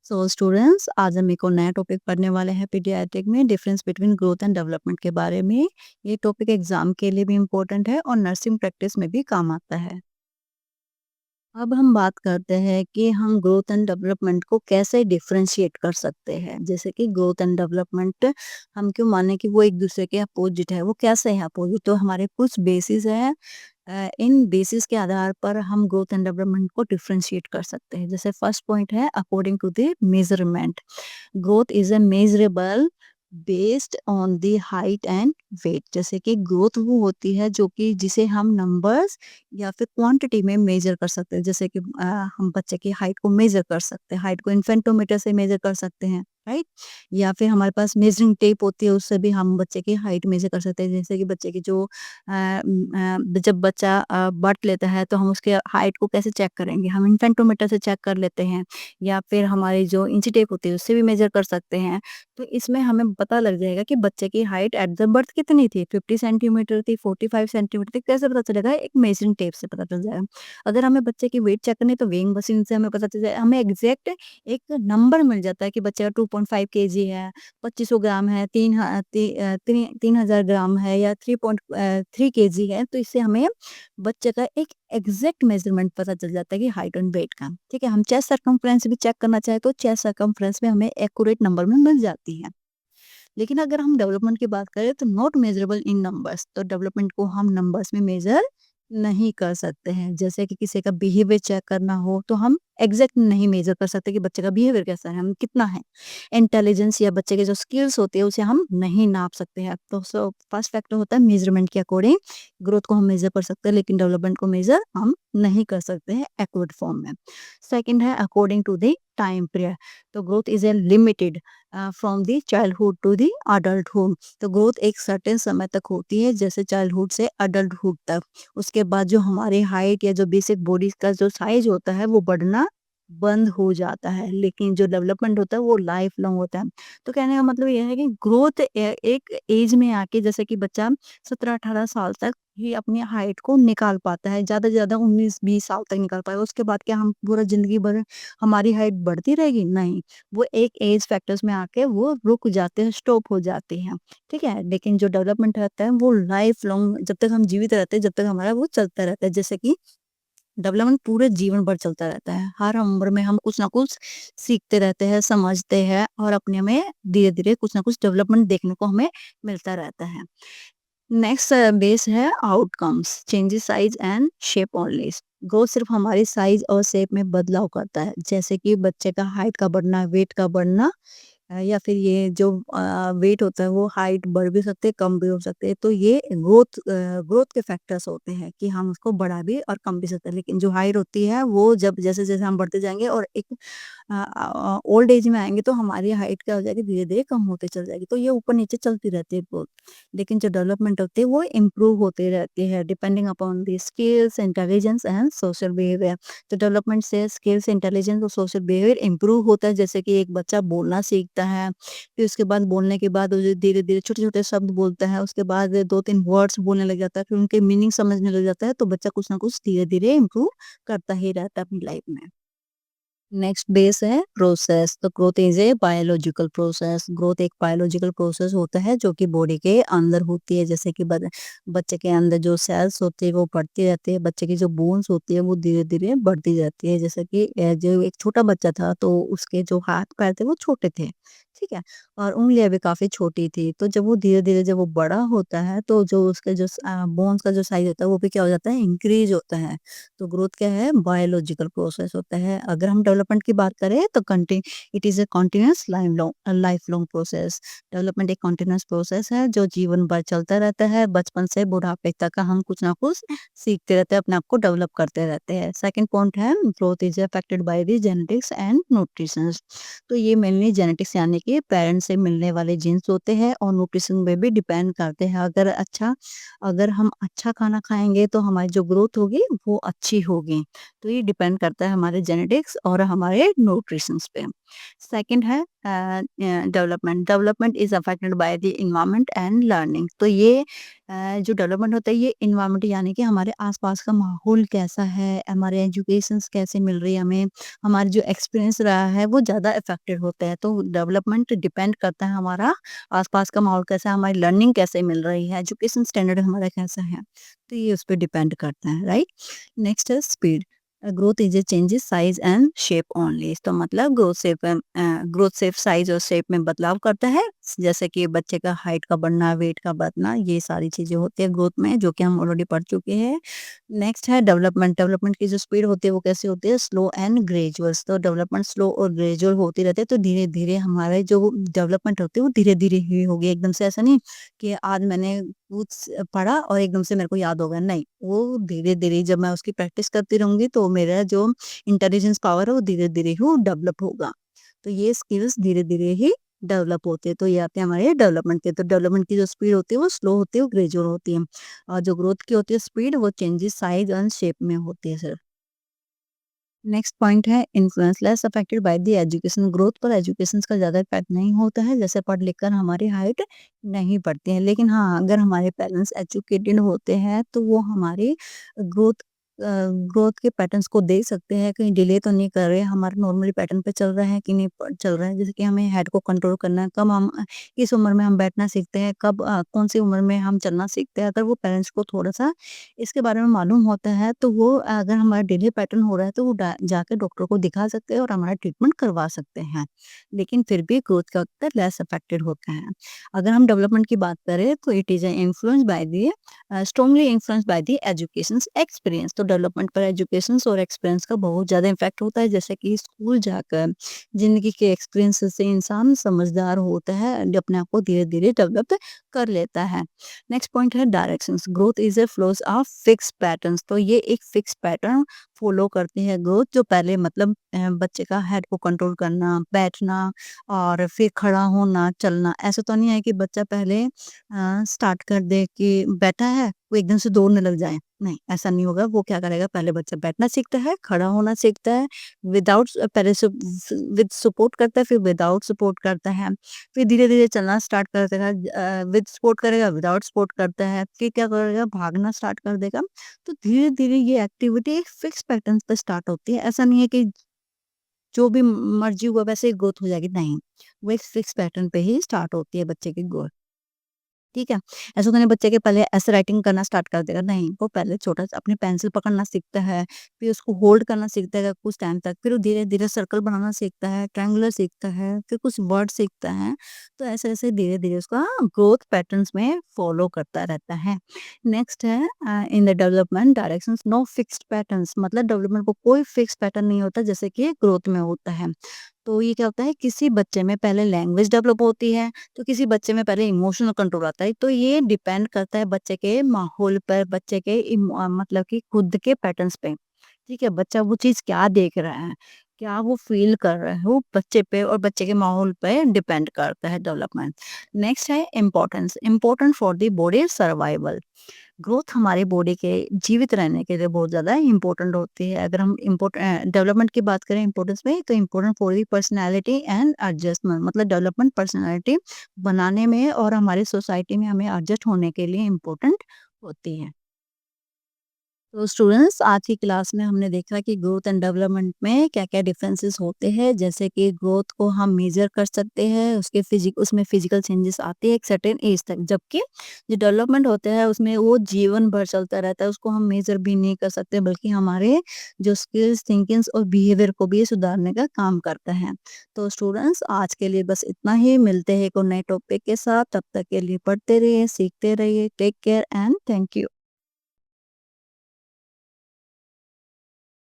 So students, आज हम एक और नया टॉपिक पढ़ने वाले हैं पीडियाट्रिक में difference between growth and development के बारे में। ये टॉपिक एग्जाम के लिए भी इम्पोर्टेंट है और नर्सिंग प्रैक्टिस में भी काम आता है। अब हम बात करते हैं कि हम ग्रोथ एंड डेवलपमेंट को कैसे डिफरेंशिएट कर सकते हैं। जैसे कि ग्रोथ एंड डेवलपमेंट हम क्यों माने कि वो एक दूसरे के अपोजिट है। वो कैसे है अपोजिट? तो हमारे कुछ बेसिस है। इन बेसिस के आधार पर हम ग्रोथ एंड डेवलपमेंट को डिफरेंशिएट कर सकते हैं। जैसे फर्स्ट पॉइंट है according to the measurement. Growth is a measurable based on the height and weight. जैसे कि ग्रोथ वो होती है जो कि जिसे हम नंबर्स या फिर क्वांटिटी में मेजर कर सकते हैं। जैसे कि हम बच्चे की हाइट को मेजर कर सकते हैं। हाइट को इन्फेंटोमीटर से मेजर कर सकते हैं, राइट? या फिर हमारे पास मेजरिंग टेप होती है, उससे भी हम बच्चे की हाइट मेजर कर सकते हैं। जैसे कि बच्चे की जो जब बच्चा बर्थ लेता है तो हम उसके हाइट को कैसे चेक करेंगे? हम इन्फेंटोमीटर से चेक कर लेते हैं, या फिर हमारी जो इंची टेप होती है उससे भी मेजर कर सकते हैं। तो इसमें हमें पता लग जाएगा कि बच्चे की हाइट एट द बर्थ कितनी थी, 50 सेंटीमीटर थी, 45 सेंटीमीटर थी। कैसे पता चलेगा? एक मेजरिंग टेप से पता चल जाएगा। अगर हमें बच्चे की वेट चेक करनी है तो वेइंग मशीन से हमें पता चल जाएगा। हमें एग्जैक्ट एक नंबर मिल जाता है कि बच्चे का 2.5 केजी है, 2500 ग्राम है, 3000 ग्राम है, या 3.3 केजी है। तो इससे हमें बच्चे का एक एग्जैक्ट मेजरमेंट पता चल जाता है कि हाइट एंड वेट का। ठीक है? हम चेस्ट सर्कमफ्रेंस भी चेक करना चाहे तो चेस्ट सर्कमफ्रेंस में हमें एक्यूरेट नंबर में मिल जाती है। लेकिन अगर हम डेवलपमेंट की बात करें तो नॉट मेजरेबल इन नंबर्स। तो डेवलपमेंट को हम नंबर्स में मेजर नहीं कर सकते हैं। जैसे कि किसी का बिहेवियर चेक करना हो तो हम एग्जैक्ट नहीं मेजर कर सकते कि बच्चे का बिहेवियर कैसा है, हम कितना है। इंटेलिजेंस या बच्चे के जो स्किल्स होते हैं उसे हम नहीं नाप सकते हैं। तो फर्स्ट फैक्टर होता है मेजरमेंट के अकॉर्डिंग ग्रोथ को हम मेजर कर सकते हैं, लेकिन डेवलपमेंट को मेजर हम नहीं कर सकते हैं एक्यूरेट फॉर्म में। सेकंड है according to the time period. तो growth is a limited from the childhood to the adulthood. तो ग्रोथ एक सर्टेन समय तक होती है, जैसे चाइल्डहुड से अडल्टहुड तक। उसके बाद जो हमारी हाइट या जो बेसिक बॉडी का जो साइज होता है वो बढ़ना बंद हो जाता है, लेकिन जो डेवलपमेंट होता है वो लाइफ लॉन्ग होता है। तो कहने का मतलब ये है कि ग्रोथ एक एज में आके, जैसे कि बच्चा 17-18 साल तक ही अपनी हाइट को निकाल पाता है, ज्यादा से ज्यादा 19-20 साल तक निकाल पाएगा। उसके बाद क्या हम पूरा जिंदगी भर हमारी हाइट बढ़ती रहेगी? नहीं, वो एक एज फैक्टर्स में आके वो रुक जाते हैं, स्टॉप हो जाते हैं। ठीक है? लेकिन जो डेवलपमेंट रहता है वो लाइफ लॉन्ग, जब तक हम जीवित रहते हैं, जब तक हमारा वो चलता रहता है। जैसे कि डेवलपमेंट पूरे जीवन भर चलता रहता है। हर उम्र में हम कुछ ना कुछ सीखते रहते हैं, समझते हैं, और अपने में धीरे धीरे कुछ ना कुछ डेवलपमेंट देखने को हमें मिलता रहता है। नेक्स्ट बेस है outcomes changes size and shape only. Growth सिर्फ हमारी साइज और शेप में बदलाव करता है, जैसे कि बच्चे का हाइट का बढ़ना, वेट का बढ़ना, या फिर ये जो वेट होता है वो हाइट बढ़ भी सकते हैं, कम भी हो सकते हैं। तो ये ग्रोथ के फैक्टर्स होते हैं कि हम उसको बढ़ा भी और कम भी सकते हैं। लेकिन जो हाइट होती है वो जब जैसे जैसे हम बढ़ते जाएंगे और एक ओल्ड एज में आएंगे तो हमारी हाइट क्या हो जाएगी, धीरे धीरे कम होते चल जाएगी। तो ये ऊपर नीचे चलती रहती है ग्रोथ। लेकिन जो डेवलपमेंट होती है वो इम्प्रूव होती रहती है depending upon the skills, intelligence and social behaviour. तो डेवलपमेंट से स्किल्स, इंटेलिजेंस और सोशल बिहेवियर इम्प्रूव होता है। जैसे कि एक बच्चा बोलना सीखता है, फिर उसके बाद बोलने के बाद वो जो धीरे धीरे छोटे छोटे शब्द बोलता है, उसके बाद 2-3 वर्ड्स बोलने लग जाता है, फिर उनके मीनिंग समझने लग जाता है। तो बच्चा कुछ ना कुछ धीरे धीरे इम्प्रूव करता ही रहता है अपनी लाइफ में। नेक्स्ट बेस है प्रोसेस। तो growth is a biological process. Growth एक बायोलॉजिकल प्रोसेस होता है जो कि बॉडी के अंदर होती है। जैसे कि बच्चे के अंदर जो सेल्स होती है वो बढ़ती रहती है, बच्चे की जो बोन्स होती है वो धीरे धीरे बढ़ती जाती है। जैसे कि जो एक छोटा बच्चा था तो उसके जो हाथ पैर थे वो छोटे थे, ठीक है, और उंगलियां भी काफी छोटी थी। तो जब वो धीरे धीरे जब वो बड़ा होता है तो जो उसके जो बोन्स का जो साइज होता है वो भी क्या हो जाता है, इंक्रीज होता है। तो ग्रोथ क्या है, बायोलॉजिकल प्रोसेस होता है। अगर हम डेवलपमेंट की बात करें तो it is a continuous life long process. Development एक कॉन्टिन्यूस प्रोसेस है जो जीवन भर चलता रहता है। बचपन से बुढ़ापे तक हम कुछ ना कुछ सीखते रहते हैं, अपने आप को डेवलप करते रहते हैं। सेकंड पॉइंट है growth is affected by the genetics and nutrition. तो ये मेनली जेनेटिक्स यानी कि पेरेंट्स से मिलने वाले जीन्स होते हैं, और न्यूट्रिशन पे भी डिपेंड करते हैं। अगर हम अच्छा खाना खाएंगे तो हमारी जो ग्रोथ होगी वो अच्छी होगी। तो ये डिपेंड करता है हमारे जेनेटिक्स और हमारे न्यूट्रिशन पे। सेकंड है development. Development is affected by the environment and learning. तो ये जो डेवलपमेंट होता है ये एनवायरनमेंट यानी कि हमारे आसपास का माहौल कैसा है, हमारे एजुकेशंस कैसे मिल रही है हमें, हमारा जो एक्सपीरियंस रहा है वो ज़्यादा इफ़ेक्टेड होता है। तो डेवलपमेंट डिपेंड करता है हमारा आसपास का माहौल कैसा है, हमारी लर्निंग कैसे मिल रही है, एजुकेशन स्टैंडर्ड हमारा कैसा है। तो ये उस पे डिपेंड करता है, राइट? नेक्स्ट है speed. Growth is a changes size and shape only. तो मतलब ग्रोथ सिर्फ साइज़ और शेप में बदलाव करता है, जैसे कि बच्चे का हाइट का बढ़ना, वेट का बढ़ना, ये सारी चीज़ें होती है ग्रोथ में, जो कि हम ऑलरेडी पढ़ चुके हैं। नेक्स्ट है डेवलपमेंट। डेवलपमेंट की जो स्पीड होती है वो कैसे होती है? Slow and gradual. तो डेवलपमेंट स्लो और ग्रेजुअल होती रहती है, तो धीरे-धीरे हमारे जो डेवलपमेंट होती है वो धीरे-धीरे ही होगी। एकदम से ऐसा नहीं कि आज मैंने कुछ पढ़ा और एकदम से मेरे को याद हो गया, नहीं। वो धीरे-धीरे जब मैं उसकी प्रैक्टिस करती रहूँगी तो मेरा जो इंटेलिजेंस पावर है वो धीरे-धीरे ही डेवलप होगा। तो ये स्किल्स धीरे-धीरे ही डेवलप होते हैं। तो ये आते हैं हमारे डेवलपमेंट के। तो डेवलपमेंट की जो स्पीड होती है वो स्लो होती है, वो ग्रेजुअल होती है। और जो ग्रोथ की होती है स्पीड वो चेंजेस साइज़ एंड शेप में होती है सिर्फ। नेक्स्ट पॉइंट है influence less affected by the education. Growth पर एजुकेशन का ज़्यादा इफेक्ट नहीं होता है, जैसे पढ़ लिख कर हमारी हाइट नहीं बढ़ती है। लेकिन हाँ, अगर हमारे पेरेंट्स एजुकेटेड होते हैं तो वो हमारी ग्रोथ ग्रोथ के पैटर्न्स को देख सकते हैं, कहीं डिले तो नहीं कर रहे, हमारा नॉर्मली पैटर्न पे चल रहा है कि नहीं चल रहा है। जैसे कि हमें हेड को कंट्रोल करना है, कब हम किस उम्र में हम बैठना सीखते हैं, कब कौन सी उम्र में हम चलना सीखते हैं। अगर वो पेरेंट्स को थोड़ा-सा इसके बारे में मालूम होता है तो वो अगर हमारा डिले पैटर्न हो रहा है तो वो जाके डॉक्टर को दिखा सकते हैं और हमारा ट्रीटमेंट करवा सकते हैं। लेकिन फिर भी ग्रोथ का वक्त लेस अफेक्टेड होता है। अगर हम डेवलपमेंट की बात करें तो it is influence by the strongly influence by the education experience. तो डेवलपमेंट पर एजुकेशन और एक्सपीरियंस का बहुत ज्यादा इम्पैक्ट होता है, जैसे कि स्कूल जाकर जिंदगी के एक्सपीरियंस से इंसान समझदार होता है, जो अपने आप को धीरे धीरे डेवलप कर लेता है। नेक्स्ट पॉइंट है directions. Growth is A flows of fix patterns. तो ये एक फिक्स पैटर्न फॉलो करती है ग्रोथ, जो पहले मतलब बच्चे का हेड को कंट्रोल करना, बैठना और फिर खड़ा होना, चलना। ऐसा तो नहीं है कि बच्चा पहले स्टार्ट कर दे कि बैठा है वो एकदम से दौड़ने लग जाए, नहीं ऐसा नहीं होगा। वो क्या करेगा, पहले बच्चा बैठना सीखता है, खड़ा होना सीखता है, विदाउट पहले विद सपोर्ट करता है, फिर विदाउट सपोर्ट करता है, फिर धीरे-धीरे चलना स्टार्ट कर देगा, विद सपोर्ट करेगा, विदाउट सपोर्ट करता है, फिर क्या करेगा, भागना स्टार्ट कर देगा। तो धीरे-धीरे ये एक्टिविटी एक फिक्स पैटर्न पे स्टार्ट होती है। ऐसा नहीं है कि जो भी मर्ज़ी हुआ वैसे ही ग्रोथ हो जाएगी, नहीं। वो एक फिक्स पैटर्न पे ही स्टार्ट होती है बच्चे की ग्रोथ। ठीक है? ऐसा तो नहीं बच्चे के पहले ऐसे राइटिंग करना स्टार्ट कर देगा, नहीं, वो पहले छोटा सा अपनी पेंसिल पकड़ना सीखता है, फिर उसको होल्ड करना सीखता है कुछ टाइम तक, फिर वो धीरे-धीरे सर्कल बनाना सीखता है, ट्रायंगुलर सीखता है, फिर कुछ वर्ड सीखता है। तो ऐसे-ऐसे धीरे-धीरे उसका ग्रोथ पैटर्न्स में फॉलो करता रहता है। नेक्स्ट है in the development directions no fixed patterns. मतलब डेवलपमेंट को कोई फिक्स पैटर्न नहीं होता जैसे कि ग्रोथ में होता है। तो ये क्या होता है, किसी बच्चे में पहले लैंग्वेज डेवलप होती है, तो किसी बच्चे में पहले इमोशनल कंट्रोल आता है। तो ये डिपेंड करता है बच्चे के माहौल पर, बच्चे के मतलब कि खुद के पैटर्न्स पे। ठीक है? बच्चा वो चीज़ क्या देख रहा है, क्या वो फ़ील कर रहा है, वो बच्चे पे और बच्चे के माहौल पे डिपेंड करता है डेवलपमेंट। नेक्स्ट है importance, important for the body survival. Growth हमारे बॉडी के जीवित रहने के लिए बहुत ज़्यादा इम्पोर्टेंट होती है। अगर हम डेवलपमेंट की बात करें इम्पोर्टेंस में, तो important for the personality and adjustment. मतलब डेवलपमेंट पर्सनैलिटी बनाने में और हमारी सोसाइटी में हमें एडजस्ट होने के लिए इम्पोर्टेंट होती है। तो स्टूडेंट्स, आज की क्लास में हमने देखा कि ग्रोथ एंड डेवलपमेंट में क्या-क्या डिफरेंसेस होते हैं। जैसे कि ग्रोथ को हम मेजर कर सकते हैं, उसमें फिजिकल चेंजेस आते हैं एक सर्टेन एज तक, जबकि जो डेवलपमेंट होता है उसमें वो जीवन भर चलता रहता है, उसको हम मेजर भी नहीं कर सकते, बल्कि हमारे जो स्किल्स, थिंकिंग्स और बिहेवियर को भी ये सुधारने का काम करता है। तो स्टूडेंट्स, आज के लिए बस इतना ही। मिलते हैं एक और नए टॉपिक के साथ। तब तक के लिए पढ़ते रहिए, सीखते रहिए। Take care and thank you.